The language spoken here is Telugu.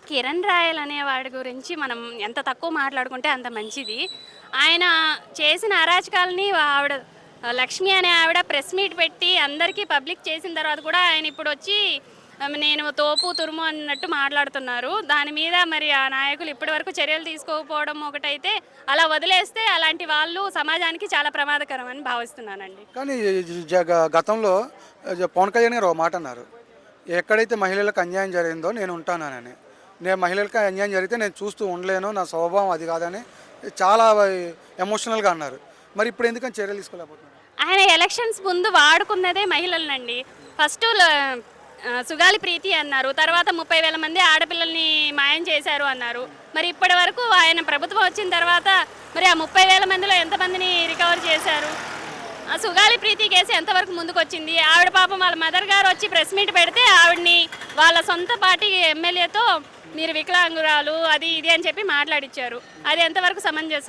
కిరణ్ రాయల్ అనేవాడి గురించి మనం ఎంత తక్కువ మాట్లాడుకుంటే అంత మంచిది. ఆయన చేసిన అరాచకాలని ఆవిడ లక్ష్మి అనే ఆవిడ ప్రెస్ మీట్ పెట్టి అందరికీ పబ్లిక్ చేసిన తర్వాత కూడా ఆయన ఇప్పుడొచ్చి నేను తోపు తురుము అన్నట్టు మాట్లాడుతున్నారు. దాని మీద మరి ఆ నాయకులు ఇప్పటివరకు చర్యలు తీసుకోకపోవడం ఒకటైతే, అలా వదిలేస్తే అలాంటి వాళ్ళు సమాజానికి చాలా ప్రమాదకరం అని భావిస్తున్నానండి. కానీ గతంలో పవన్ కళ్యాణ్ గారు ఒక మాట అన్నారు. ఎక్కడైతే మహిళలకు అన్యాయం జరిగిందో నేను ఉంటానని. నేను మహిళలకు అన్యాయం జరిగితే నేను చూస్తూ ఉండలేను, నా స్వభావం అది కాదని చాలా ఎమోషనల్గా అన్నారు. మరి ఇప్పుడు ఎందుకని చర్యలు తీసుకోలేకపోతున్నారు? ఆయన ఎలక్షన్స్ ముందు వాడుకున్నదే మహిళలనండి. ఫస్ట్ సుగాలి ప్రీతి అన్నారు, తర్వాత 30,000 మంది ఆడపిల్లల్ని మాయం చేశారు అన్నారు. మరి ఇప్పటి వరకు ఆయన ప్రభుత్వం వచ్చిన తర్వాత మరి ఆ 30,000 మందిలో ఎంతమందిని రికవర్ చేశారు? ఆ సుగాలి ప్రీతి కేసు ఎంతవరకు ముందుకు వచ్చింది? ఆవిడ పాపం వాళ్ళ మదర్ గారు వచ్చి ప్రెస్ మీట్ పెడితే ఆవిడ్ని వాళ్ళ సొంత పార్టీ ఎమ్మెల్యేతో మీరు వికలాంగురాలు అది ఇది అని చెప్పి మాట్లాడిచ్చారు. అది ఎంతవరకు సమంజసం?